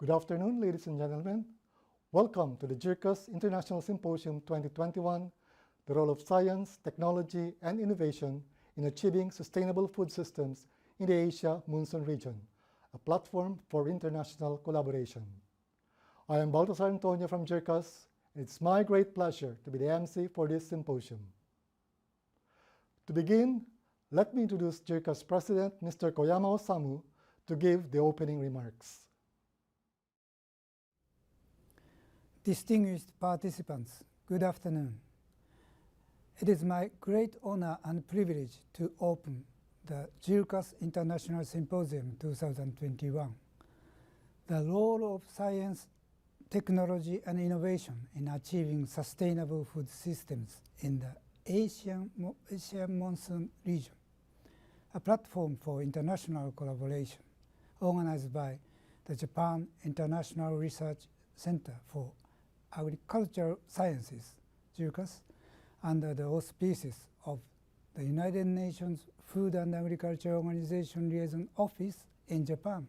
Good afternoon, ladies and gentlemen. Welcome to the JIRCAS International Symposium 2021, The Role of Science, Technology, and Innovation in Achieving Sustainable Food Systems in the Asia Monsoon Region, a platform for international collaboration. I am Baltasar Antonio from JIRCAS, and it's my great pleasure to be the MC for this symposium. To begin, let me introduce JIRCAS President, Mr. Koyama Osamu, to give the opening remarks. Distinguished participants, good afternoon. It is my great honor and privilege to open the JIRCAS International Symposium 2021, The Role of Science, Technology and Innovation in Achieving Sustainable Food Systems in the Asian Monsoon Region, a platform for international collaboration organized by the Japan International Research Center for Agricultural Sciences, JIRCAS, under the auspices of the United Nations Food and Agriculture Organization Liaison Office in Japan,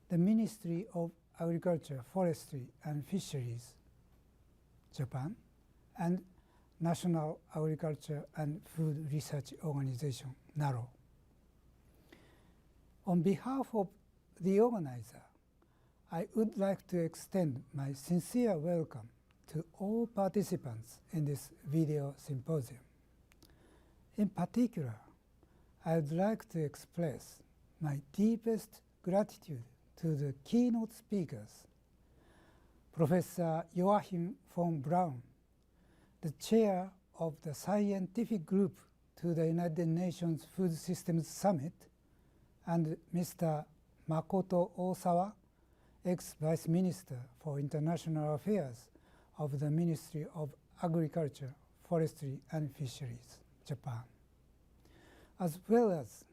the Ministry of Agriculture, Forestry and Fisheries, Japan, and National Agriculture and Food Research Organization, NARO. On behalf of the organizer, I would like to extend my sincere welcome to all participants in this video symposium. In particular, I would like to express my deepest gratitude to the keynote speakers, Professor Joachim von Braun, the chair of the scientific group to the United Nations Food Systems Summit, and Mr. Makoto Osawa, ex-Vice Minister for International Affairs of the Ministry of Agriculture, Forestry and Fisheries, Japan, as well as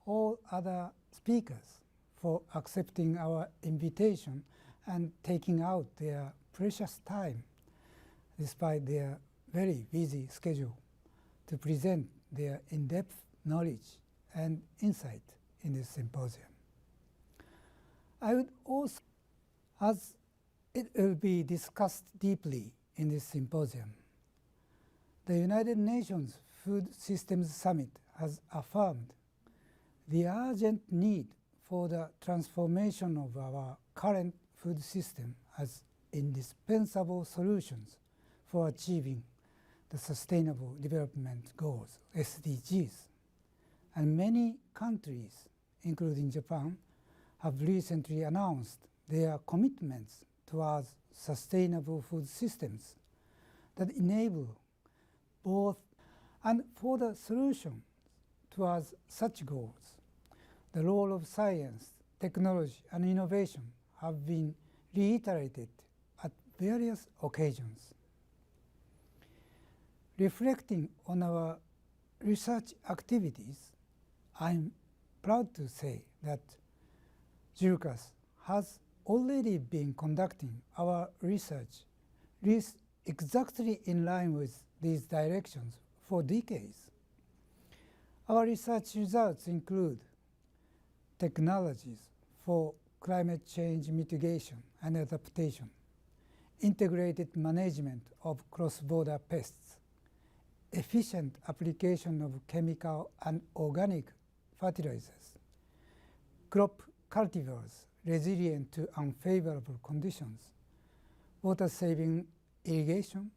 all other speakers for accepting our invitation and taking out their precious time, despite their very busy schedule, to present their in-depth knowledge and insight in this symposium. I would also, as it will be discussed deeply in this symposium, the United Nations Food Systems Summit has affirmed the urgent need for the transformation of our current food system as indispensable solutions for achieving the Sustainable Development Goals, SDGs, and many countries, including Japan, have recently announced their commitments towards sustainable food systems that enable both. And for the solution towards such goals, the role of science, technology, and innovation have been reiterated at various occasions. Reflecting on our research activities, I am proud to say that JIRCAS has already been conducting our research exactly in line with these directions for decades. Our research results include technologies for climate change mitigation and adaptation, integrated management of cross-border pests, efficient application of chemical and organic fertilizers, crop cultivars resilient to unfavorable conditions, water-saving irrigation,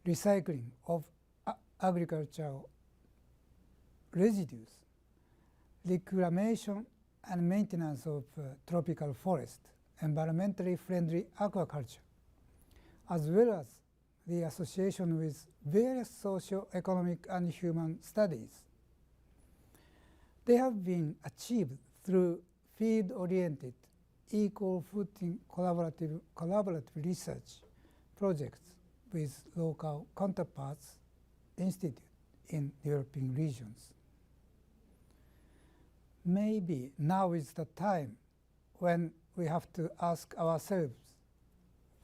recycling of agricultural residues, reclamation and maintenance of tropical forest, environmentally friendly aquaculture, as well as the association with various socio-economic and human studies. They have been achieved through field-oriented, equal-footing collaborative research projects with local counterparts instituted in developing regions. Maybe now is the time when we have to ask ourselves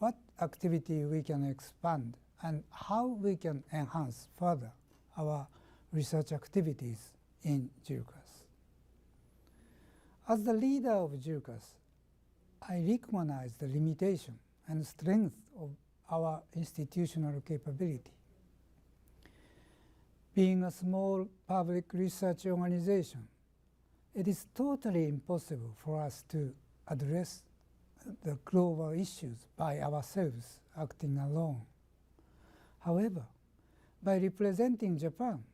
what activity we can expand and how we can enhance further our research activities in JIRCAS. As the leader of JIRCAS, I recognize the limitation and strength of our institutional capability. Being a small public research organization, it is totally impossible for us to address the global issues by ourselves acting alone. However, by representing Japan,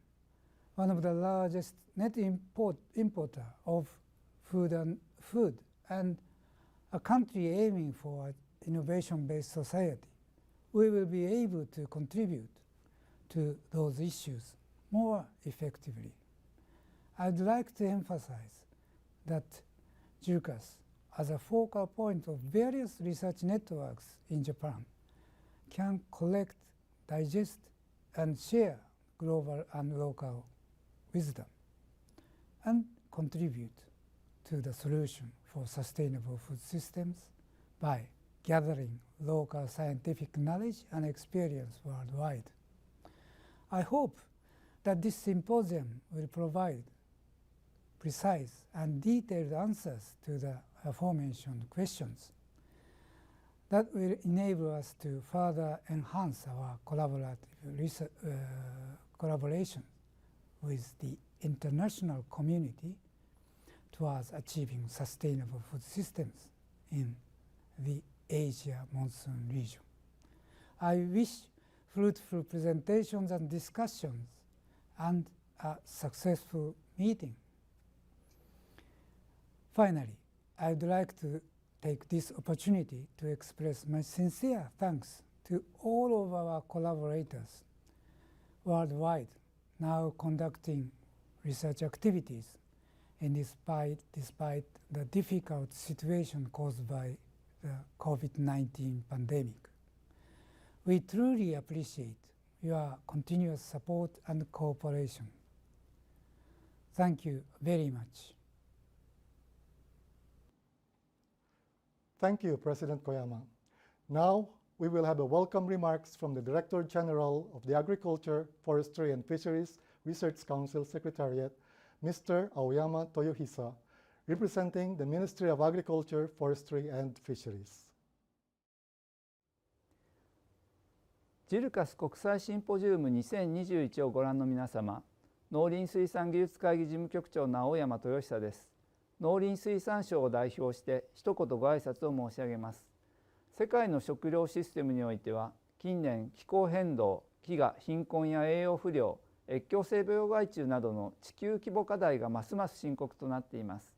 one of the largest net importer of food and a country aiming for an innovation-based society, we will be able to contribute to those issues more effectively. I'd like to emphasize that JIRCAS, as a focal point of various research networks in Japan, can collect, digest, and share global and local wisdom and contribute to the solution for sustainable food systems by gathering local scientific knowledge and experience worldwide. I hope that this symposium will provide precise and detailed answers to the aforementioned questions that will enable us to further enhance our collaboration with the international community towards achieving sustainable food systems in the Asia monsoon region. I wish fruitful presentations and discussions and a successful meeting. Finally, I would like to take this opportunity to express my sincere thanks to all of our collaborators worldwide now conducting research activities, and despite the difficult situation caused by the COVID-19 pandemic. We truly appreciate your continuous support and cooperation. Thank you very much. Thank you, President Koyama. Now, we will have a welcome remarks from the Director General of the Agriculture, Forestry and Fisheries Research Council Secretariat, Mr. Aoyama Toyohisa, representing the Ministry of Agriculture, Forestry and Fisheries. JIRCAS 国際シンポジウム2021をご覧の皆様、農林水産技術会議事務局長の青山豊久です。農林水産省を代表して一言ご挨拶を申し上げます。世界の食料システムにおいては、近年気候変動、飢餓、貧困や栄養不良、越境性病害虫などの地球規模課題がますます深刻となっています。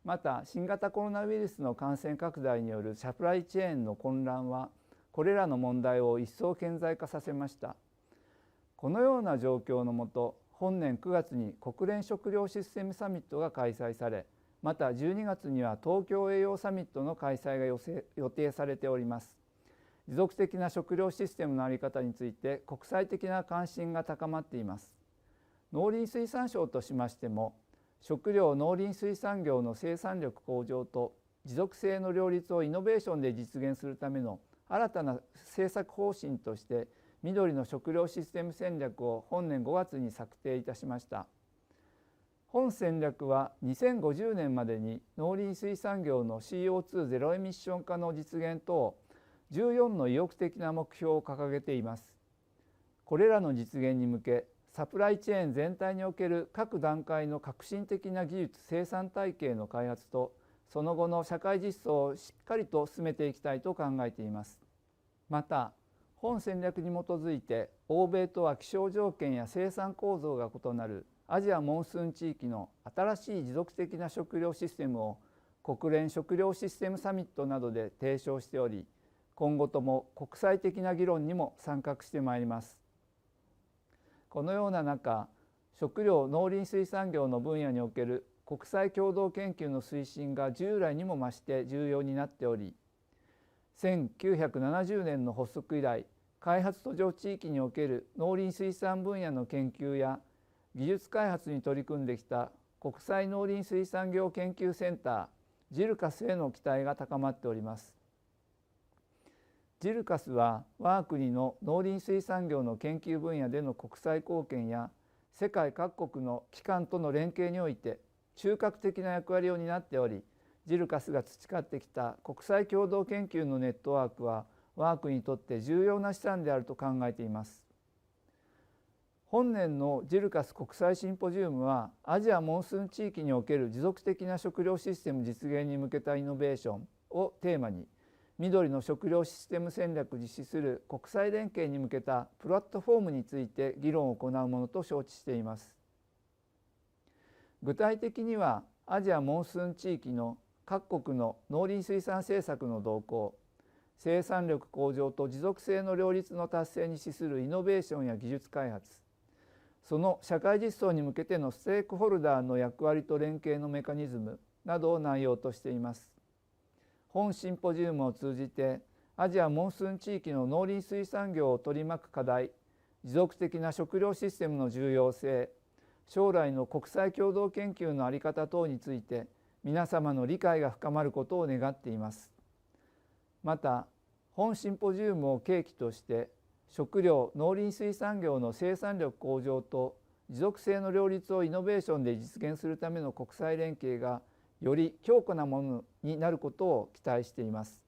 また、新型コロナウイルスの感染拡大によるサプライチェーンの混乱は、これらの問題を一層顕在化させました。このような状況のもと、本年9月に国連食糧システムサミットが開催され、また12月には東京栄養サミットの開催が予定されております。持続的な食料システムの在り方について国際的な関心が高まっています。農林水産省としましても、食料農林水産業の生産力向上と持続性の両立をイノベーションで実現するための新たな政策方針としてみどりの食料システム戦略を本年5月に策定いたしました。本戦略は2050年までに農林水産業の CO2 ゼロエミッション化の実現等14の意欲的な目標を掲げています。これらの実現に向け、サプライチェーン全体における各段階の革新的な技術生産体系の開発とその後の社会実装をしっかりと進めていきたいと考えています。また、本戦略に基づいて欧米とは気象条件や生産構造が異なるアジアモンスーン地域の新しい持続的な食料システムを国連食料システムサミットなどで提唱しており、今後とも国際的な議論にも参画してまいります。このような中、食料農林水産業の分野における国際共同研究の推進が従来にも増して重要になっており、1970年の発足以来、開発途上地域における農林水産分野の研究や技術開発に取り組んできた国際農林水産業研究センター JIRCAS への期待が高まっております。JIRCAS は我が国の農林水産業の研究分野での国際貢献や世界各国の機関との連携において中核的な役割を担っており、JIRCAS が培ってきた国際共同研究のネットワークは我が国にとって重要な資産であると考えています。本年のJIRCAS国際シンポジウムはアジアモンスーン地域における持続的な食料システム実現に向けたイノベーションをテーマに、緑の食料システム戦略実施する国際連携に向けたプラットフォームについて議論を行うものと承知しています。具体的にはアジアモンスーン地域の各国の農林水産政策の動向、生産力向上と持続性の両立の達成に資するイノベーションや技術開発、その社会実装に向けてのステークホルダーの役割と連携のメカニズムなどを内容としています。本シンポジウムを通じてアジアモンスーン地域の農林水産業を取り巻く課題、持続的な食料システムの重要性、将来の国際共同研究の在り方等について皆様の理解が深まることを願っています。また本シンポジウムを契機として食料・農林水産業の生産力向上と持続性の両立をイノベーションで実現するための国際連携がより強固なものになることを期待しています。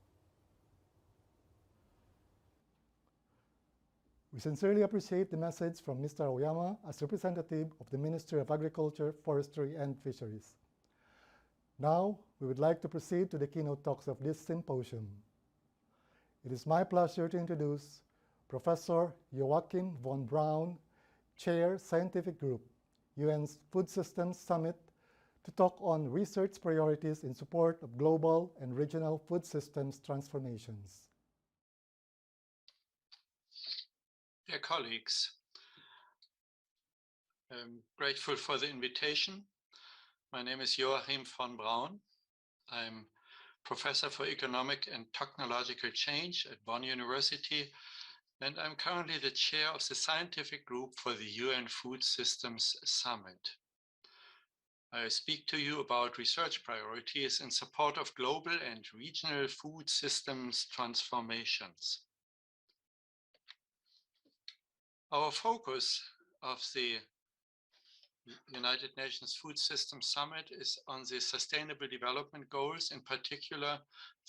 We sincerely appreciate the message from Mr. Aoyama as representative of the Ministry of Agriculture, Forestry, and Fisheries. Now, we would like to proceed to the keynote talks of this symposium. It is my pleasure to introduce Professor Joachim von Braun, Chair, Scientific Group, UN's Food Systems Summit, to talk on research priorities in support of global and regional food systems transformations. Dear colleagues, I'm grateful for the invitation. My name is Joachim von Braun. I'm Professor for Economic and Technological Change at Bonn University, and I'm currently the chair of the scientific group for the UN Food Systems Summit. I speak to you about research priorities in support of global and regional food systems transformations. Our focus of the United Nations Food Systems Summit is on the Sustainable Development Goals, in particular,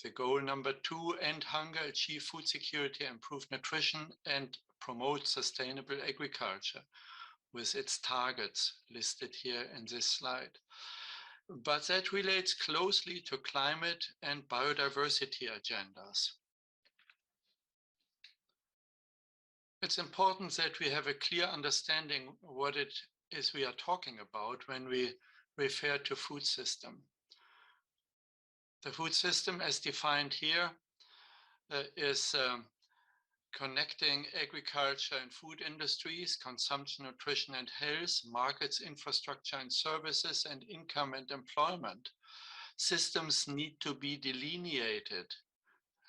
the goal number 2, end hunger, achieve food security, improve nutrition, and promote sustainable agriculture, with its targets listed here in this slide. But that relates closely to climate and biodiversity agendas. It's important that we have a clear understanding what it is we are talking about when we refer to food system. The food system, as defined here, is connecting agriculture and food industries, consumption, nutrition and health, markets, infrastructure and services, and income and employment. Systems need to be delineated,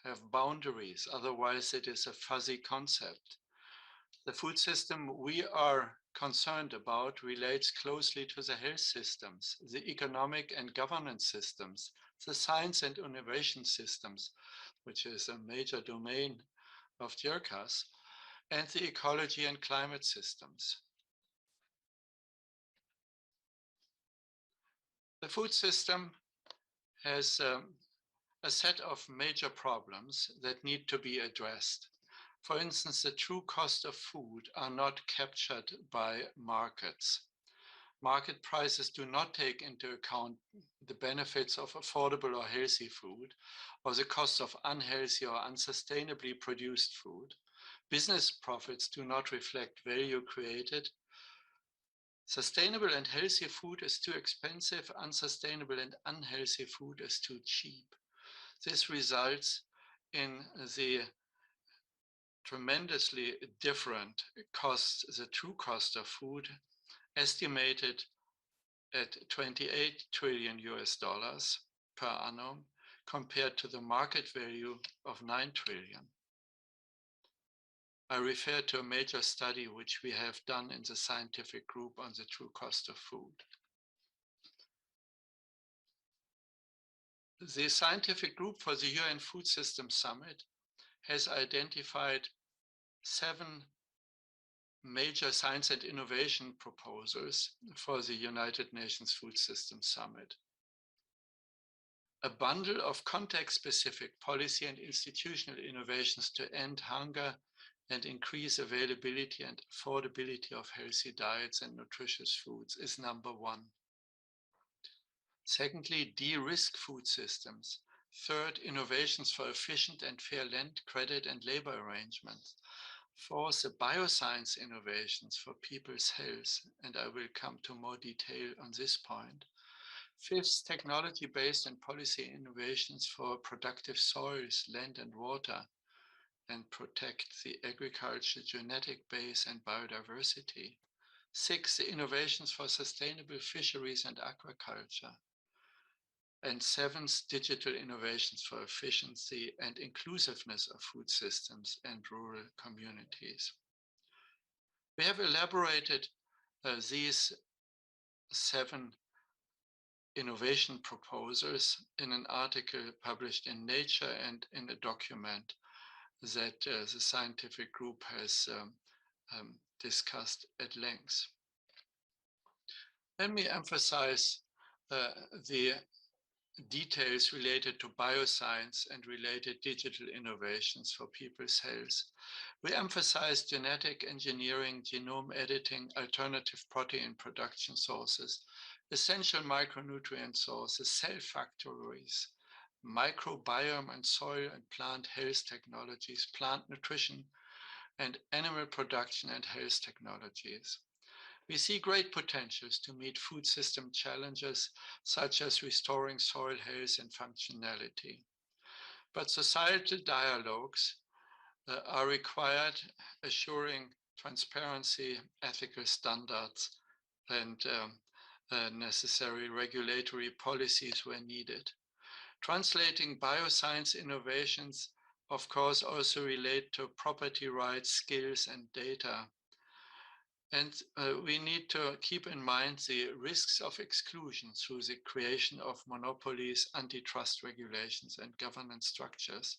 have boundaries, otherwise it is a fuzzy concept. The food system we are concerned about relates closely to the health systems, the economic and governance systems, the science and innovation systems, which is a major domain of JIRCAS, and the ecology and climate systems. The food system has a set of major problems that need to be addressed. For instance, the true cost of food are not captured by markets. Market prices do not take into account the benefits of affordable or healthy food, or the cost of unhealthy or unsustainably produced food. Business profits do not reflect value created. Sustainable and healthy food is too expensive, unsustainable and unhealthy food is too cheap. This results in the tremendously different costs, the true cost of food, estimated at $28 trillion per annum, compared to the market value of $9 trillion. I refer to a major study which we have done in the scientific group on the true cost of food. The scientific group for the UN Food Systems Summit has identified 7 major science and innovation proposals for the United Nations Food Systems Summit. a bundle of context-specific policy and institutional innovations to end hunger and increase availability and affordability of healthy diets and nutritious foods is number one. Secondly, de-risk food systems. Third, innovations for efficient and fair land, credit, and labor arrangements. Fourth, the bioscience innovations for people's health, and I will come to more detail on this point. Fifth, technology-based and policy innovations for productive soils, land, and water, and protect the agriculture, genetic base, and biodiversity. Sixth, the innovations for sustainable fisheries and aquaculture. And seventh, digital innovations for efficiency and inclusiveness of food systems and rural communities. We have elaborated these 7 innovation proposals in an article published in Nature and in a document that the scientific group has discussed at length. Let me emphasize the details related to bioscience and related digital innovations for people's health. We emphasize genetic engineering, genome editing, alternative protein production sources, essential micronutrient sources, cell factories, microbiome and soil and plant health technologies, plant nutrition, and animal production and health technologies. We see great potentials to meet food system challenges, such as restoring soil health and functionality. But societal dialogues are required, assuring transparency, ethical standards, and necessary regulatory policies where needed. Translating bioscience innovations, of course, also relate to property rights, skills, and data. And we need to keep in mind the risks of exclusion through the creation of monopolies, antitrust regulations, and governance structures.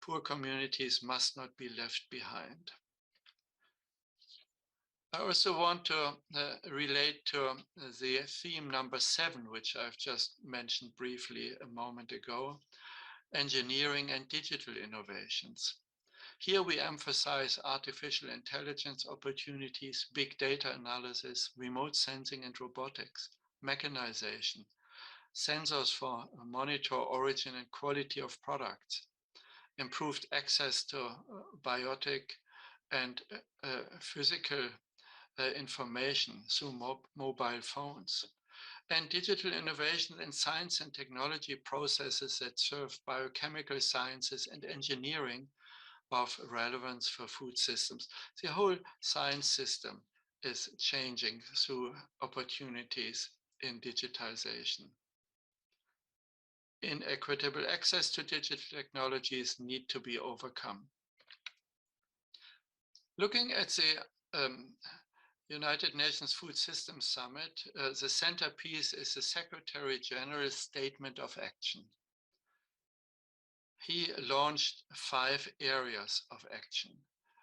Poor communities must not be left behind. I also want to relate to the theme number 7, which I've just mentioned briefly a moment ago, engineering and digital innovations. Here we emphasize artificial intelligence opportunities, big data analysis, remote sensing and robotics, mechanization, sensors for monitor origin and quality of products, improved access to biotic and physical information through mobile phones, and digital innovation in science and technology processes that serve biochemical sciences and engineering of relevance for food systems. The whole science system is changing through opportunities in digitization. Inequitable access to digital technologies need to be overcome. Looking at the United Nations Food Systems Summit, the centerpiece is the Secretary General's Statement of Action. He launched 5 areas of action: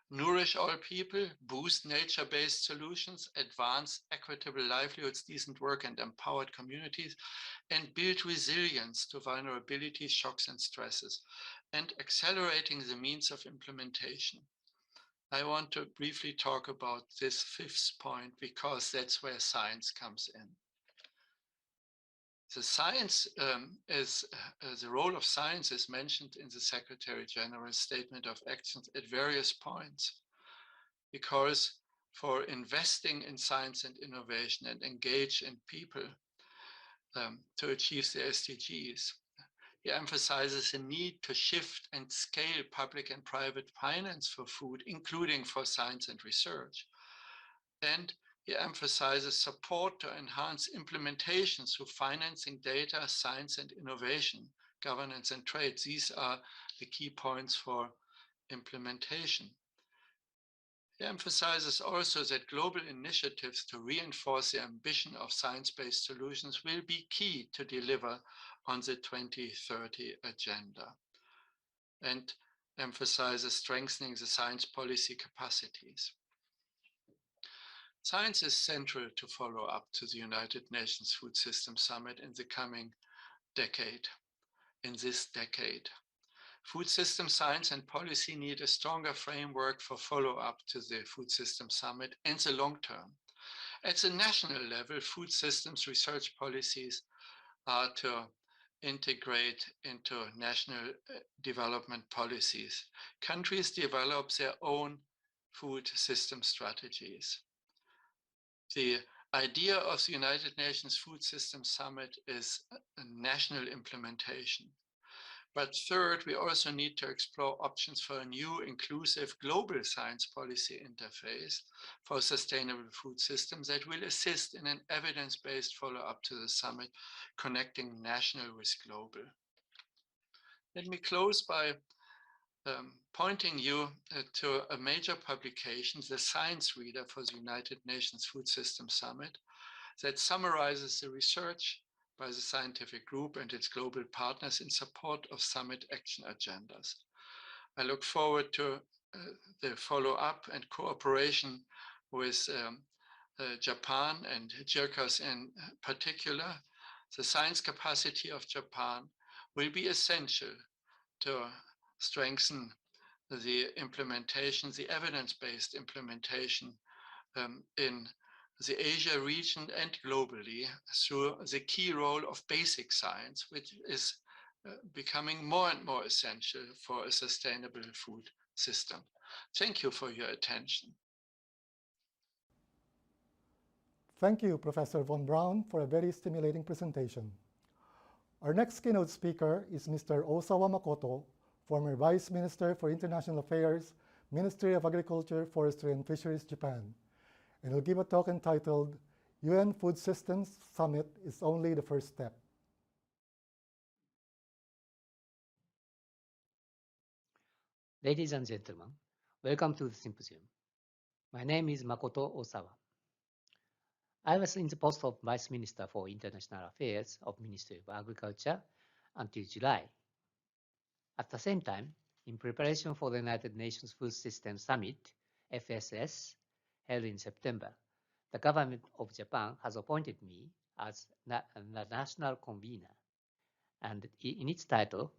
nourish all people, boost nature-based solutions, advance equitable livelihoods, decent work, and empowered communities, and build resilience to vulnerabilities, shocks, and stresses, and accelerating the means of implementation. I want to briefly talk about this 5th point because that's where science comes in. The science the role of science is mentioned in the Secretary General's Statement of Actions at various points, because for investing in science and innovation and engage in people to achieve the SDGs, he emphasizes the need to shift and scale public and private finance for food, including for science and research. And he emphasizes support to enhance implementation through financing, data, science and innovation, governance and trade. These are the key points for implementation. He emphasizes also that global initiatives to reinforce the ambition of science-based solutions will be key to deliver on the 2030 agenda, and emphasizes strengthening the science policy capacities. Science is central to follow up to the United Nations Food Systems Summit in the coming decade, in this decade. Food system science and policy need a stronger framework for follow-up to the Food System Summit in the long term. At the national level, food systems research policies are to integrate into national development policies. Countries develop their own food system strategies. The idea of the United Nations Food System Summit is a national implementation. But third, we also need to explore options for a new inclusive global science policy interface for sustainable food systems that will assist in an evidence-based follow-up to the summit, connecting national with global. Let me close by pointing you to a major publication, the Science Reader for the United Nations Food System Summit, that summarizes the research by the scientific group and its global partners in support of summit action agendas. I look forward to the follow-up and cooperation with Japan and JIRCAS in particular. The science capacity of Japan will be essential to strengthen the implementation, the evidence-based implementation in the Asia region and globally through the key role of basic science, which is becoming more and more essential for a sustainable food system. Thank you for your attention. Thank you, Professor von Braun, for a very stimulating presentation. Our next keynote speaker is Mr. Osawa Makoto, former Vice Minister for International Affairs, Ministry of Agriculture, Forestry, and Fisheries, Japan, and will give a talk entitled, UN Food Systems Summit is Only the First Step. Ladies and gentlemen, welcome to the symposium. My name is Makoto Osawa. I was in the post of Vice Minister for International Affairs of Ministry of Agriculture until July. At the same time, in preparation for the United Nations Food System Summit, FSS, held in September, the government of Japan has appointed me as the national convener, and in its title,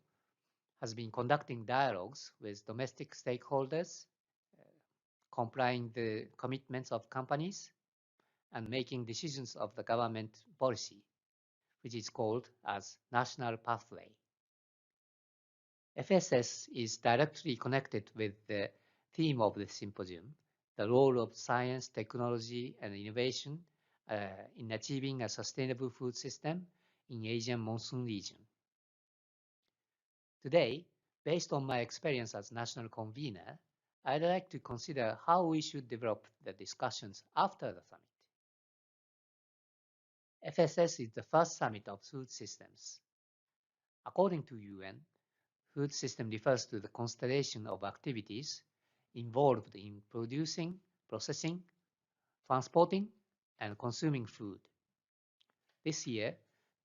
has been conducting dialogues with domestic stakeholders, complying the commitments of companies, and making decisions of the government policy, which is called as National Pathway. FSS is directly connected with the theme of the symposium, the role of science, technology, and innovation in achieving a sustainable food system in Asian monsoon region. Today, based on my experience as national convener, I'd like to consider how we should develop the discussions after the summit. FSS is the first summit of food systems. According to UN, food system refers to the constellation of activities involved in producing, processing, transporting, and consuming food. This year,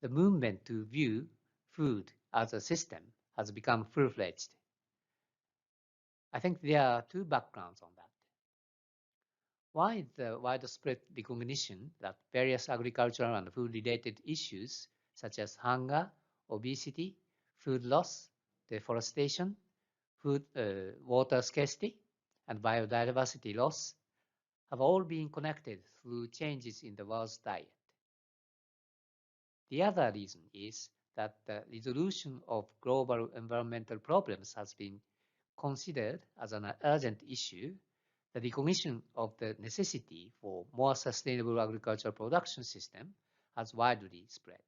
the movement to view food as a system has become full-fledged. I think there are two backgrounds on that. One is the widespread recognition that various agricultural and food-related issues such as hunger, obesity, food loss, deforestation, water scarcity, and biodiversity loss have all been connected through changes in the world's diet. The other reason is that the resolution of global environmental problems has been considered as an urgent issue. The recognition of the necessity for more sustainable agricultural production system has widely spread.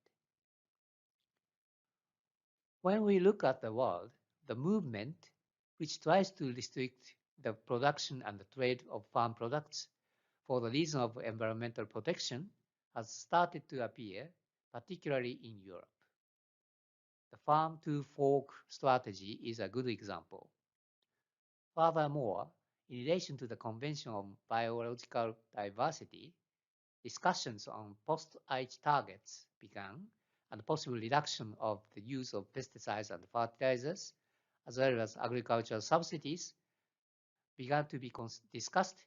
When we look at the world, the movement which tries to restrict the production and the trade of farm products for the reason of environmental protection has started to appear, particularly in Europe. The farm to fork strategy is a good example. Furthermore, in relation to the Convention on Biological Diversity, discussions on post-Aichi targets began, and possible reduction of the use of pesticides and fertilizers, as well as agricultural subsidies, began to be discussed,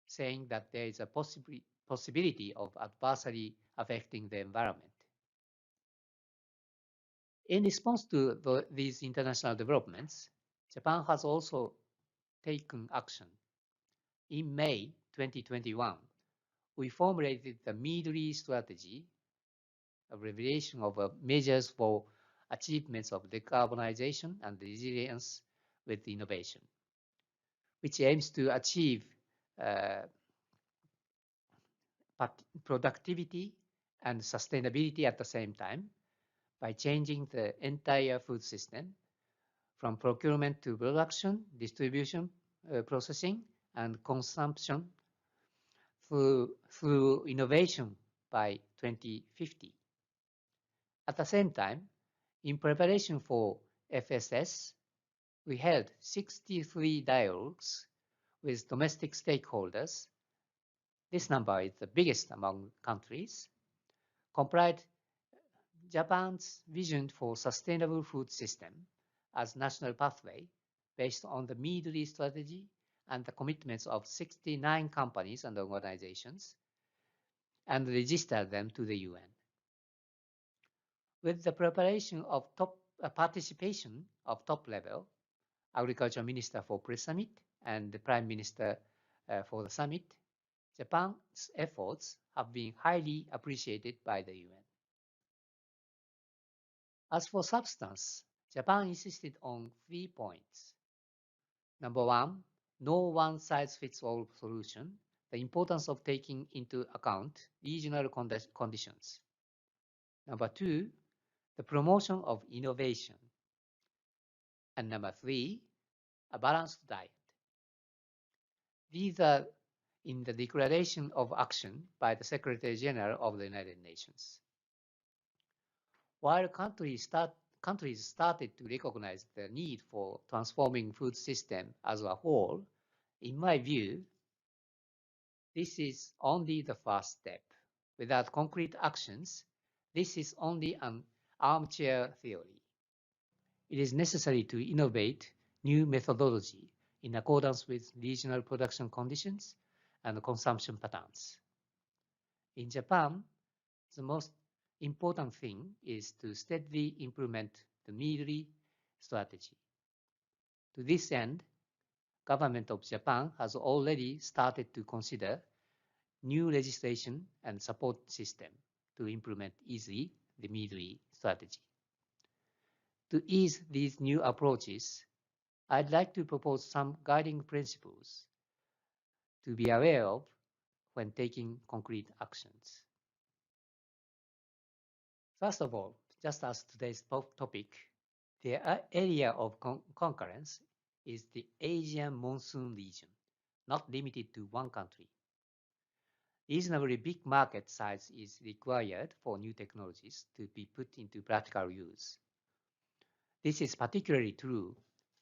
saying that there is a possibility of adversely affecting the environment. In response to these international developments, Japan has also taken action. In May 2021, we formulated the Middle East strategy, a revelation of measures for achievements of decarbonization and resilience with innovation, which aims to achieve productivity and sustainability at the same time by changing the entire food system from procurement to production, distribution, processing, and consumption through innovation by 2050. At the same time, in preparation for FSS, we held 63 dialogues with domestic stakeholders. This number is the biggest among countries, comprised Japan's vision for sustainable food system as national pathway based on the Middle East strategy and the commitments of 69 companies and organizations, and registered them to the UN. With the preparation of participation of top-level Agriculture Minister for pre-summit and the Prime Minister for the summit, Japan's efforts have been highly appreciated by the UN. As for substance, Japan insisted on 3 points. Number one, no one-size-fits-all solution, the importance of taking into account regional conditions. Number two, the promotion of innovation. And number three, a balanced diet. These are in the Declaration of Action by the Secretary General of the United Nations. While countries started to recognize the need for transforming food system as a whole, in my view, this is only the first step. Without concrete actions, this is only an armchair theory. It is necessary to innovate new methodology in accordance with regional production conditions and consumption patterns. In Japan, the most important thing is to steadily implement the Middle East strategy. To this end, Government of Japan has already started to consider new legislation and support system to implement easily the Middle East strategy. To ease these new approaches, I'd like to propose some guiding principles to be aware of when taking concrete actions. First of all, just as today's topic, the area of concurrence is the Asian monsoon region, not limited to one country. Reasonably big market size is required for new technologies to be put into practical use. This is particularly true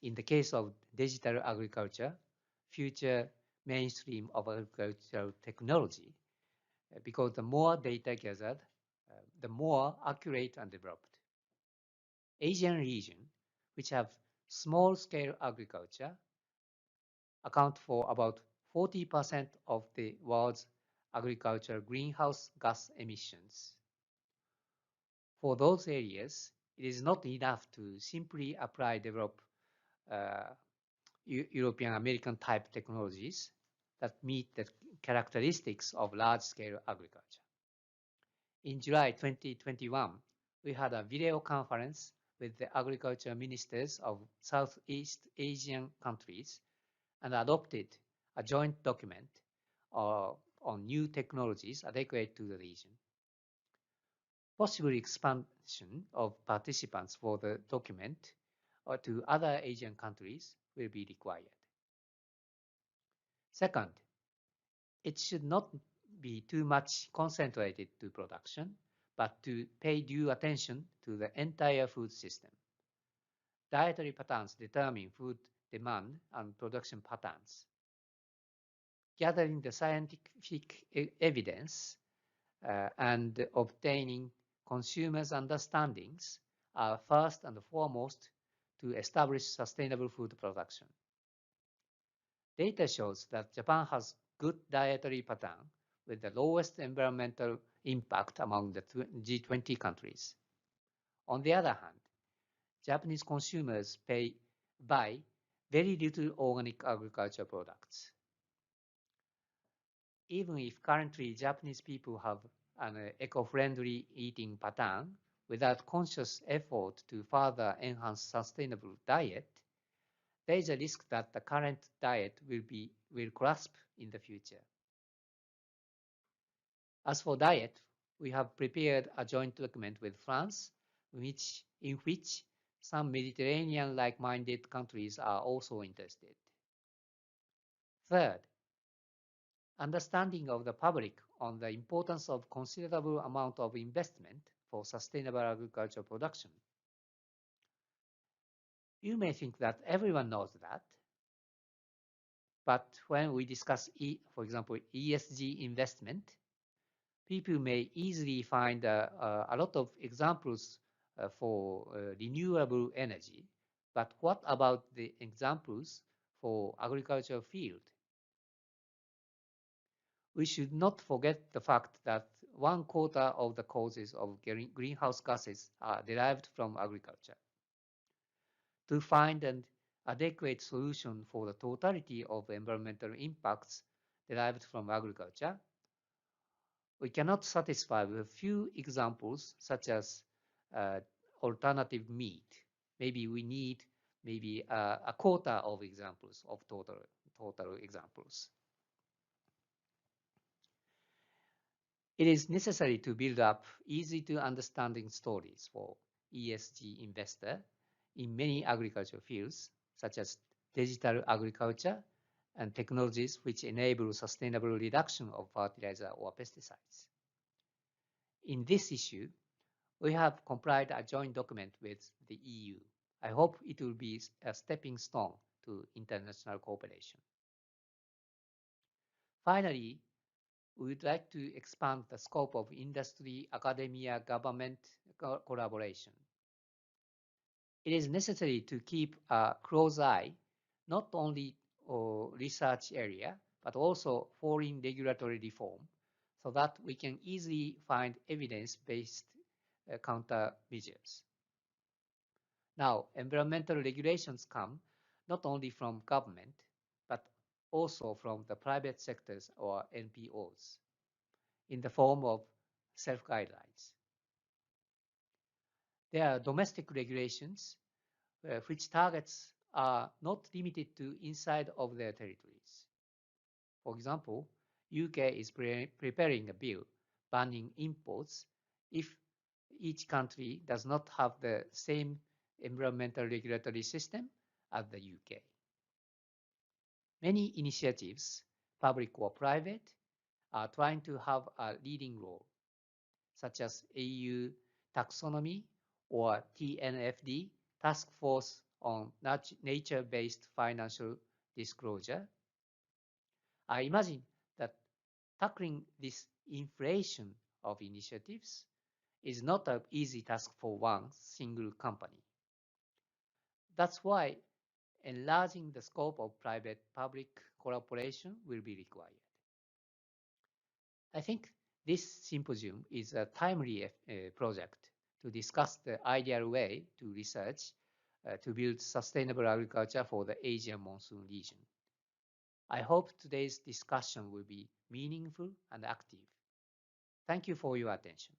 in the case of digital agriculture, future mainstream of agricultural technology, because the more data gathered, the more accurate and developed. Asian region, which have small-scale agriculture, account for about 40% of the world's agricultural greenhouse gas emissions. For those areas, it is not enough to simply develop European American type technologies that meet the characteristics of large-scale agriculture. In July 2021, we had a video conference with the agriculture ministers of Southeast Asian countries and adopted a joint document on new technologies adequate to the region. Possible expansion of participants for the document or to other Asian countries will be required. Second, it should not be too much concentrated to production, but to pay due attention to the entire food system. Dietary patterns determine food demand and production patterns. Gathering the scientific evidence and obtaining consumers' understandings are first and foremost to establish sustainable food production. Data shows that Japan has good dietary pattern with the lowest environmental impact among the G20 countries. On the other hand, Japanese consumers buy very little organic agriculture products. Even if currently Japanese people have an eco-friendly eating pattern without conscious effort to further enhance sustainable diet, there is a risk that the current diet will collapse in the future. As for diet, we have prepared a joint document with France, in which some Mediterranean like-minded countries are also interested. Third, understanding of the public on the importance of considerable amount of investment for sustainable agricultural production. You may think that everyone knows that, but when we discuss, for example, ESG investment, people may easily find a lot of examples for renewable energy, but what about the examples for agricultural field? We should not forget the fact that 1/4 of the causes of greenhouse gases are derived from agriculture. To find an adequate solution for the totality of environmental impacts derived from agriculture, we cannot satisfy with a few examples such as alternative meat. Maybe we need a 1/4 of examples of total examples. It is necessary to build up easy to understanding stories for ESG investor in many agricultural fields, such as digital agriculture and technologies which enable sustainable reduction of fertilizer or pesticides. In this issue, we have compiled a joint document with the EU. I hope it will be a stepping stone to international cooperation. Finally, we would like to expand the scope of industry, academia, government collaboration. It is necessary to keep a close eye, not only research area, but also foreign regulatory reform, so that we can easily find evidence-based countermeasures. Now, environmental regulations come not only from government, but also from the private sectors or NPOs in the form of self-guidelines. There are domestic regulations which targets are not limited to inside of their territories. For example, UK is preparing a bill banning imports if each country does not have the same environmental regulatory system as the UK. Many initiatives, public or private, are trying to have a leading role, such as EU taxonomy or TNFD, Task Force on Nature-Based Financial Disclosure. I imagine that tackling this inflation of initiatives is not an easy task for one single company. That's why enlarging the scope of private-public cooperation will be required. I think this symposium is a timely project to discuss the ideal way to research to build sustainable agriculture for the Asian monsoon region. I hope today's discussion will be meaningful and active. Thank you for your attention.